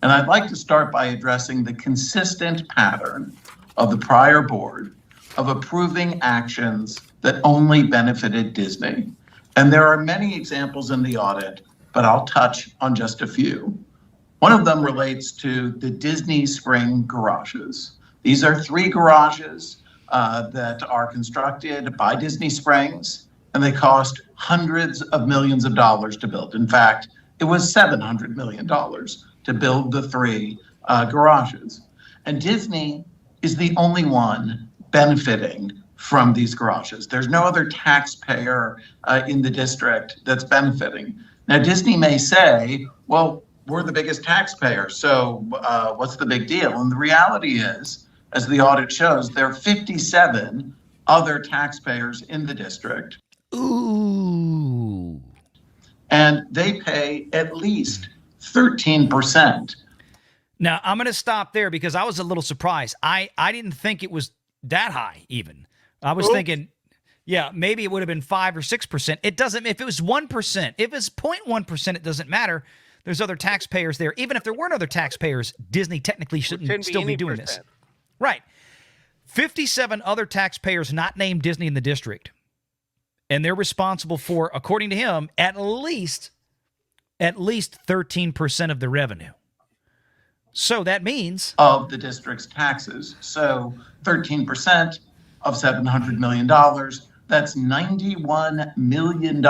And I'd like to start by addressing the consistent pattern of the prior board of approving actions that only benefited Disney. And there are many examples in the audit, but I'll touch on just a few. One of them relates to the Disney Spring garages. These are 3 garages that are constructed by Disney Springs, and they cost hundreds of millions of dollars to build. In fact, it was $700 million to build the 3 garages. And Disney is the only one benefiting from these garages. There's no other taxpayer in the district that's benefiting. Now, Disney may say, well, we're the biggest taxpayer, so what's the big deal? And the reality is, as the audit shows, there are 57 other taxpayers in the district. Ooh. And they pay at least 13%. Now, I'm going to stop there because I was a little surprised. I didn't think it was that high even. I was thinking, yeah, maybe it would have been 5 or 6%. It doesn't, if it was 1%, if it's 0.1%, it doesn't matter. There's other taxpayers there. Even if there weren't other taxpayers, Disney technically shouldn't still be doing this. Right. 57 other taxpayers not named Disney in the district. And they're responsible for, according to him, at least 13% of the revenue. So that means of the district's taxes. So 13% of $700 million, that's $91 million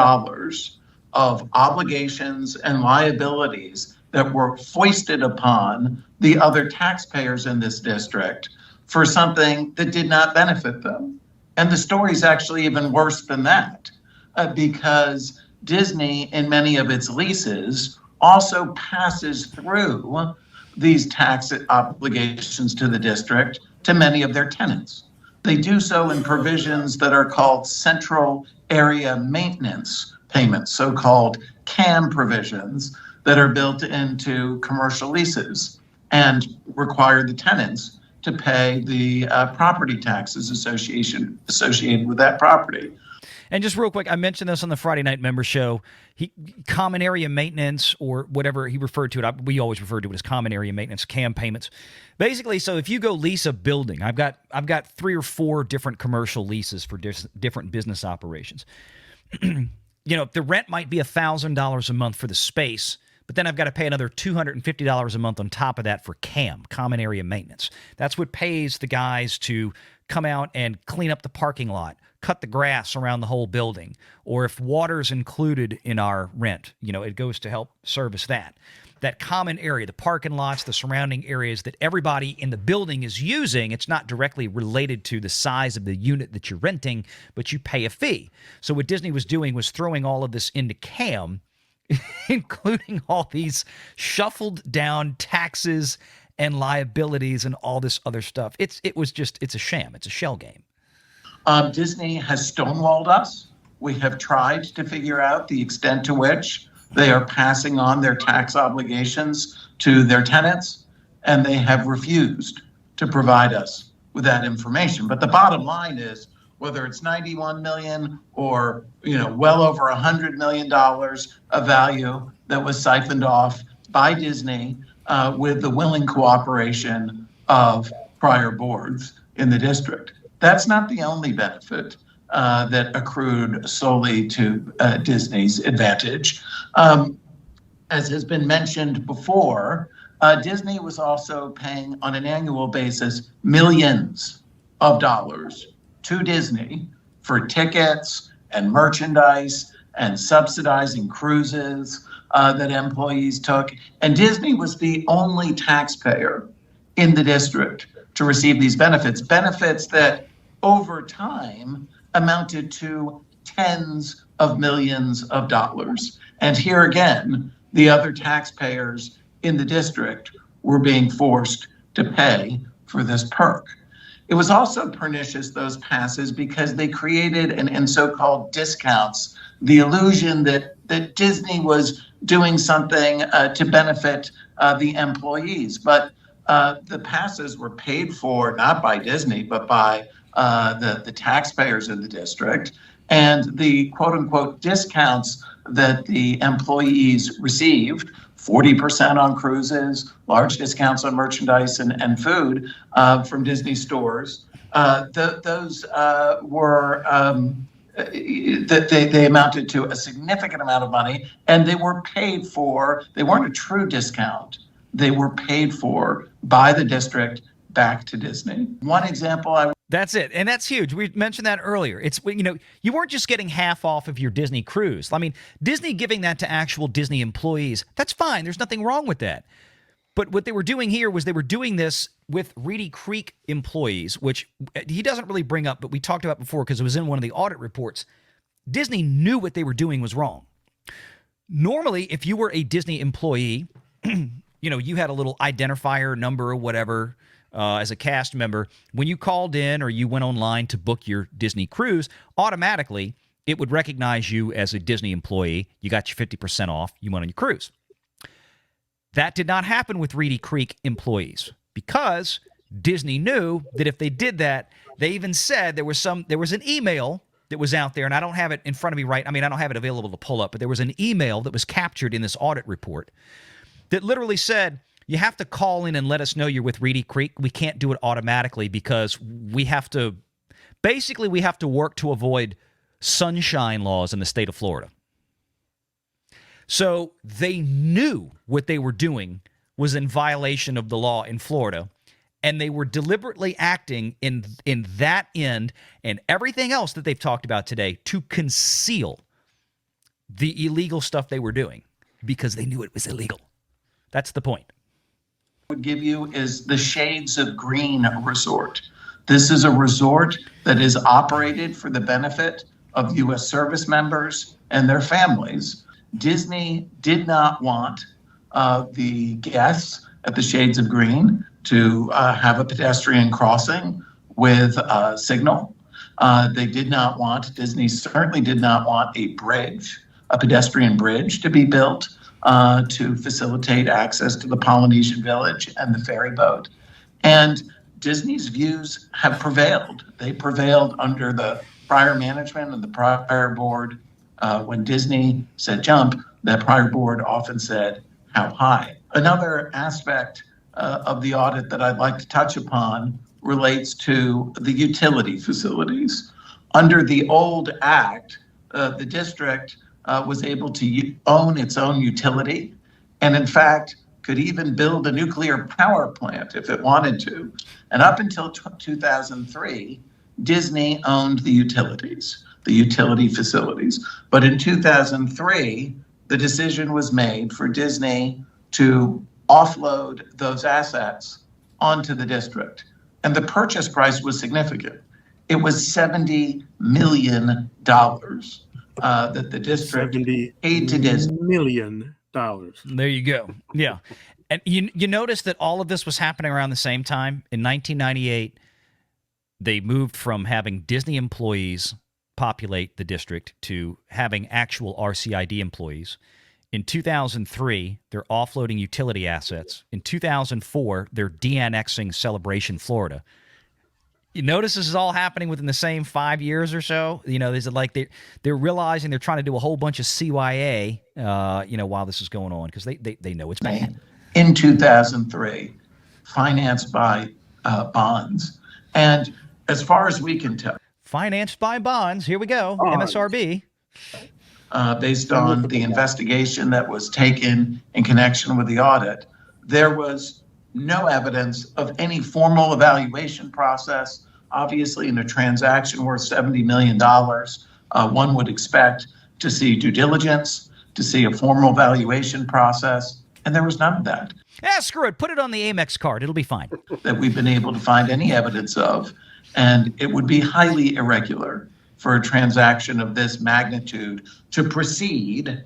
of obligations and liabilities that were foisted upon the other taxpayers in this district for something that did not benefit them. And the story is actually even worse than that, because Disney, in many of its leases, also passes through these tax obligations to the district to many of their tenants. They do so in provisions that are called central area maintenance payments, so-called CAM provisions that are built into commercial leases and require the tenants to pay the property taxes associated with that property. And just real quick, I mentioned this on the Friday Night Member Show. Common area maintenance, or whatever he referred to it, we always refer to it as common area maintenance, CAM payments. Basically, so if you go lease a building, I've got 3 or 4 different commercial leases for different business operations. You know, the rent might be $1,000 a month for the space, but then I've got to pay another $250 a month on top of that for CAM, common area maintenance. That's what pays the guys to come out and clean up the parking lot, cut the grass around the whole building, or if water's included in our rent, you know, it goes to help service that. That common area, the parking lots, the surrounding areas that everybody in the building is using, it's not directly related to the size of the unit that you're renting, but you pay a fee. So what Disney was doing was throwing all of this into CAM, including all these shuffled down taxes and liabilities and all this other stuff. It's a sham. It's a shell game. Disney has stonewalled us. We have tried to figure out the extent to which they are passing on their tax obligations to their tenants, and they have refused to provide us with that information. But the bottom line is, whether it's $91 million or well over $100 million of value that was siphoned off by Disney with the willing cooperation of prior boards in the district. That's not the only benefit that accrued solely to Disney's advantage. As has been mentioned before, Disney was also paying on an annual basis millions of dollars to Disney for tickets and merchandise and subsidizing cruises that employees took. And Disney was the only taxpayer in the district to receive these benefits that over time amounted to tens of millions of dollars. And here again, the other taxpayers in the district were being forced to pay for this perk. It was also pernicious, those passes, because they created, in so-called discounts, the illusion that Disney was doing something to benefit the employees. But the passes were paid for not by Disney, but by the taxpayers in the district. And the quote-unquote discounts that the employees received 40% on cruises, large discounts on merchandise and food from Disney stores. Those were that they amounted to a significant amount of money, and they were paid for. They weren't a true discount. They were paid for by the district back to Disney. One example That's it. And that's huge. We mentioned that earlier. It's, you weren't just getting half off of your Disney cruise. I mean, Disney giving that to actual Disney employees, that's fine. There's nothing wrong with that. But what they were doing here was they were doing this with Reedy Creek employees, which he doesn't really bring up, but we talked about before because it was in one of the audit reports. Disney knew what they were doing was wrong. Normally, if you were a Disney employee, you had a little identifier number or whatever as a cast member. When you called in or you went online to book your Disney cruise, automatically it would recognize you as a Disney employee. You got your 50% off. You went on your cruise. That did not happen with Reedy Creek employees because Disney knew that if they did that, they even said there was an email that was out there, and I don't have it in front of me I don't have it available to pull up, but there was an email that was captured in this audit report that literally said, you have to call in and let us know you're with Reedy Creek. We can't do it automatically because we have to work to avoid sunshine laws in the state of Florida. So they knew what they were doing was in violation of the law in Florida, and they were deliberately acting in that end and everything else that they've talked about today to conceal the illegal stuff they were doing because they knew it was illegal. That's the point. Would give you is the Shades of Green Resort. This is a resort that is operated for the benefit of U.S. service members and their families. Disney did not want the guests at the Shades of Green to have a pedestrian crossing with a signal. Disney certainly did not want a pedestrian bridge to be built to facilitate access to the Polynesian village and the ferry boat. And Disney's views have prevailed. They prevailed under the prior management and the prior board. When Disney said jump, that prior board often said how high. Another aspect of the audit that I'd like to touch upon relates to the utility facilities. Under the old act, the district was able to own its own utility, and in fact could even build a nuclear power plant if it wanted to. And up until 2003, Disney owned the utility facilities. But in 2003, the decision was made for Disney to offload those assets onto the district. And the purchase price was significant. It was $70 million that the district paid to Disney. $70 million. There you go. Yeah. And you notice that all of this was happening around the same time. In 1998, they moved from having Disney employees populate the district to having actual RCID employees. In 2003, they're offloading utility assets. In 2004, they're de-annexing Celebration, Florida. You notice this is all happening within the same 5 years or so. They're realizing they're trying to do a whole bunch of CYA, while this is going on because they know it's bad. In 2003, financed by bonds, and as far as we can tell, financed by bonds. Here we go. MSRB. Based on the investigation that was taken in connection with the audit, there was no evidence of any formal evaluation process. Obviously, in a transaction worth $70 million, one would expect to see due diligence, to see a formal valuation process, and there was none of that. Screw it. Put it on the Amex card. It'll be fine. That we've been able to find any evidence of, and it would be highly irregular for a transaction of this magnitude to proceed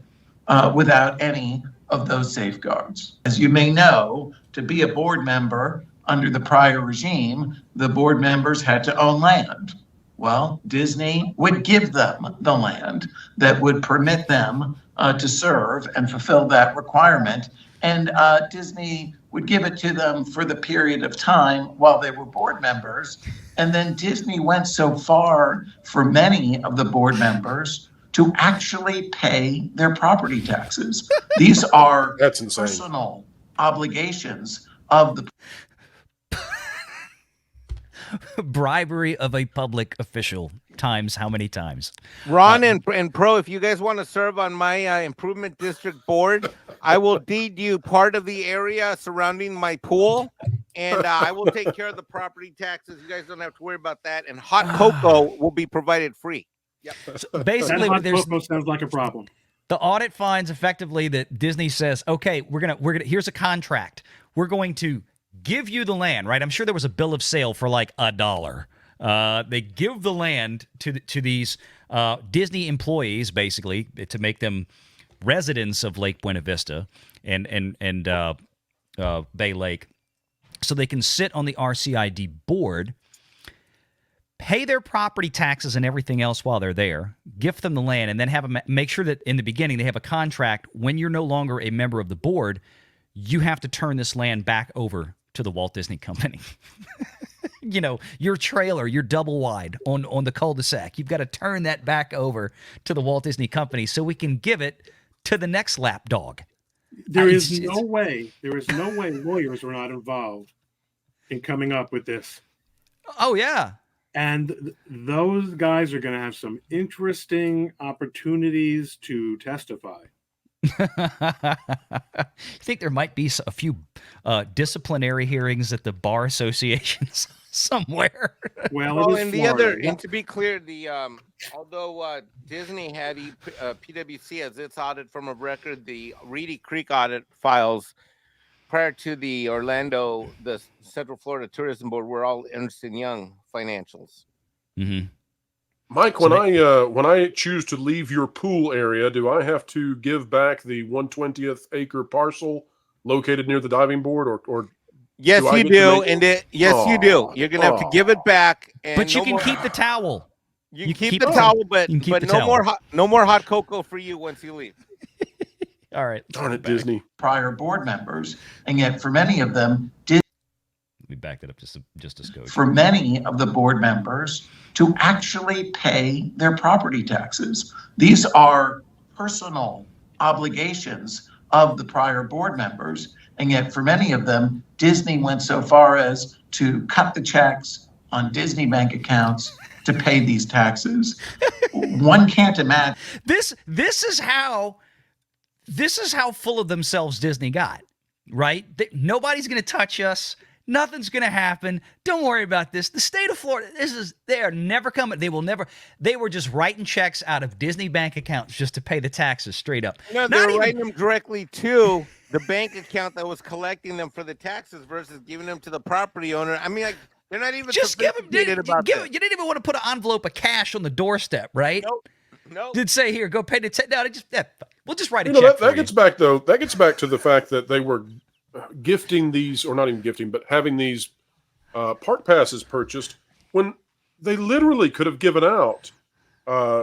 without any of those safeguards. As you may know, to be a board member under the prior regime, the board members had to own land. Well, Disney would give them the land that would permit them to serve and fulfill that requirement. And Disney would give it to them for the period of time while they were board members. And then Disney went so far for many of the board members to actually pay their property taxes. These are That's insane. personal obligations of the bribery of a public official times how many times? Ron and Pro, if you guys want to serve on my improvement district board, I will deed you part of the area surrounding my pool, and I will take care of the property taxes. You guys don't have to worry about that. And hot cocoa will be provided free. Yep. So basically, That there's hot cocoa sounds like a problem. the audit finds effectively that Disney says, okay, we're gonna here's a contract. We're going to give you the land, right? I'm sure there was a bill of sale for like $1. They give the land to these Disney employees, basically, to make them residents of Lake Buena Vista and Bay Lake, so they can sit on the RCID board, pay their property taxes and everything else while they're there, gift them the land, and then have them make sure that in the beginning they have a contract. When you're no longer a member of the board, you have to turn this land back over to the Walt Disney Company. You know, your trailer, your double wide on the cul-de-sac, you've got to turn that back over to the Walt Disney Company so we can give it to the next lapdog. There is no way lawyers were not involved in coming up with this. Oh, yeah. And those guys are going to have some interesting opportunities to testify. You think there might be a few disciplinary hearings at the bar associations somewhere? Well, And the other, and to be clear, the although Disney had PwC as its audit firm of record, the Reedy Creek audit files prior to the Central Florida Tourism Board were all Ernst & Young financials. Mm-hmm. Mike, when I choose to leave your pool area, do I have to give back the 1/20th acre parcel located near the diving board, or Yes, you do, and you do. You're gonna have to give it back, but you can keep the towel. You can keep the towel, but no more hot cocoa for you once you leave. All right, darn it, Disney. prior board members, and yet for many of them, we backed it up just a skosh. for many of the board members to actually pay their property taxes. These are personal obligations of the prior board members, and yet for many of them, Disney went so far as to cut the checks on Disney bank accounts to pay these taxes. One can't imagine. This is how full of themselves Disney got, right? Nobody's going to touch us. Nothing's going to happen. Don't worry about this. The state of Florida, they are never coming. They were just writing checks out of Disney bank accounts just to pay the taxes straight up. No, they're writing them directly to the bank account that was collecting them for the taxes versus giving them to the property owner. I mean, like, they're not even just give them. You this. didn't even want to put an envelope of cash on the doorstep, right? Nope. Did say here, go pay the no. We'll just write a You know, check. that gets back though. That gets back to the fact that they were gifting these, or not even gifting, but having these park passes purchased when they literally could have given out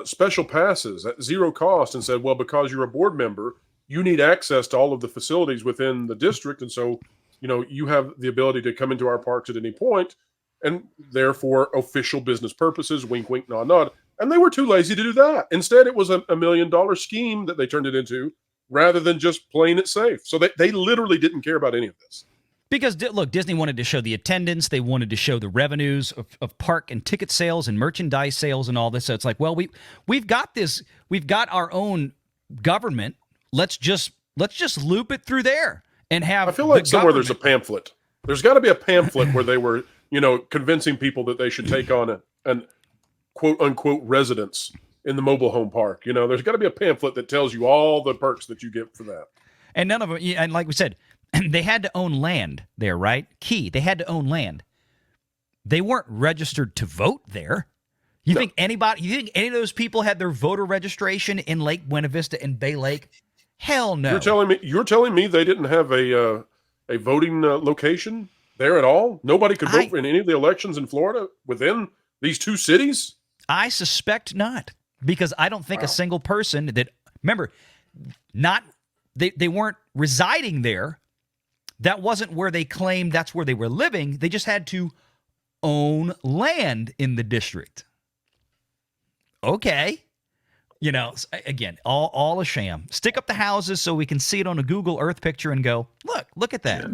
special passes at zero cost and said, well, because you're a board member, you need access to all of the facilities within the district. And so, you know, you have the ability to come into our parks at any point, and therefore official business purposes, wink, wink, nod, nod. And they were too lazy to do that. Instead, it was a $1 million scheme that they turned it into, rather than just playing it safe. So they literally didn't care about any of this. Because, look, Disney wanted to show the attendance. They wanted to show the revenues of park and ticket sales and merchandise sales and all this. So it's like, well, we've got this. We've got our own government. Let's just loop it through there and have. I feel like somewhere there's a pamphlet. There's got to be a pamphlet where they were, you know, convincing people that they should take on an quote unquote residence in the mobile home park. You know, there's got to be a pamphlet that tells you all the perks that you get for that. And none of them. And like we said, they had to own land there, right? Key. They had to own land. They weren't registered to vote there. You think any of those people had their voter registration in Lake Buena Vista and Bay Lake? Hell no. You're telling me they didn't have a voting location there at all? Nobody could vote in any of the elections in Florida within these two cities? I suspect not, because I don't think a single person that, remember, they weren't residing there. That wasn't where they claimed that's where they were living. They just had to own land in the district. Okay. You know, again, all a sham. Stick up the houses so we can see it on a Google Earth picture and go, look at that.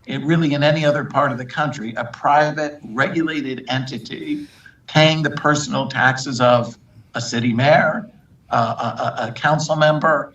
It really, in any other part of the country, a private regulated entity paying the personal taxes of a city mayor, a council member,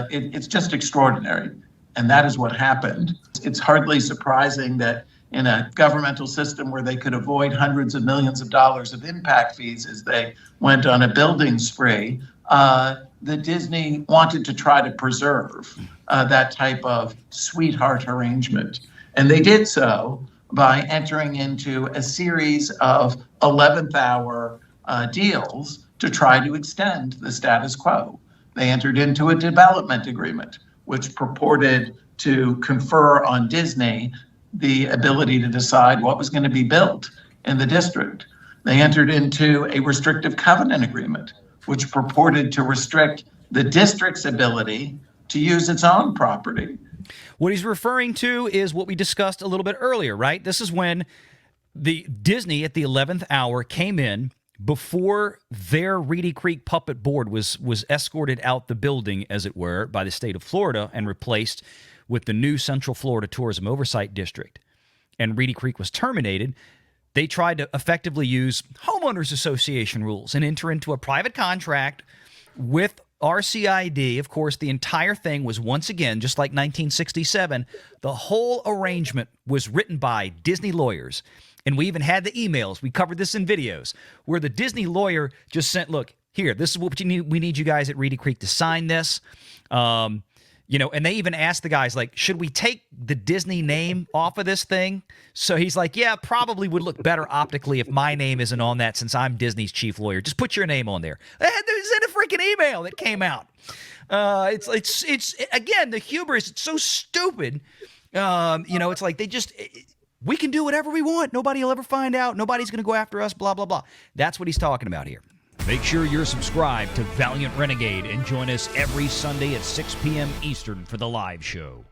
it's just extraordinary. And that is what happened. It's hardly surprising that in a governmental system where they could avoid hundreds of millions of dollars of impact fees as they went on a building spree, the Disney wanted to try to preserve that type of sweetheart arrangement. And they did so by entering into a series of 11th hour deals to try to extend the status quo. They entered into a development agreement, which purported to confer on Disney the ability to decide what was going to be built in the district. They entered into a restrictive covenant agreement, which purported to restrict the district's ability to use its own property. What he's referring to is what we discussed a little bit earlier, right? This is when the Disney at the 11th hour came in before their Reedy Creek puppet board was escorted out the building, as it were, by the state of Florida and replaced with the new Central Florida Tourism Oversight District. And Reedy Creek was terminated. They tried to effectively use homeowners association rules and enter into a private contract with RCID. Of course, the entire thing was, once again, just like 1967, the whole arrangement was written by Disney lawyers. And we even had the emails. We covered this in videos where the Disney lawyer just sent, look, here, this is what you need. We need you guys at Reedy Creek to sign this. You know, and they even asked the guys, like, should we take the Disney name off of this thing? So he's like, yeah, probably would look better optically if my name isn't on that, since I'm Disney's chief lawyer. Just put your name on there. There's in a freaking email that came out. It's again, the hubris. It's so stupid. You know, it's like we can do whatever we want. Nobody will ever find out. Nobody's going to go after us, blah, blah, blah. That's what he's talking about here. Make sure you're subscribed to Valiant Renegade and join us every Sunday at 6 p.m. Eastern for the live show.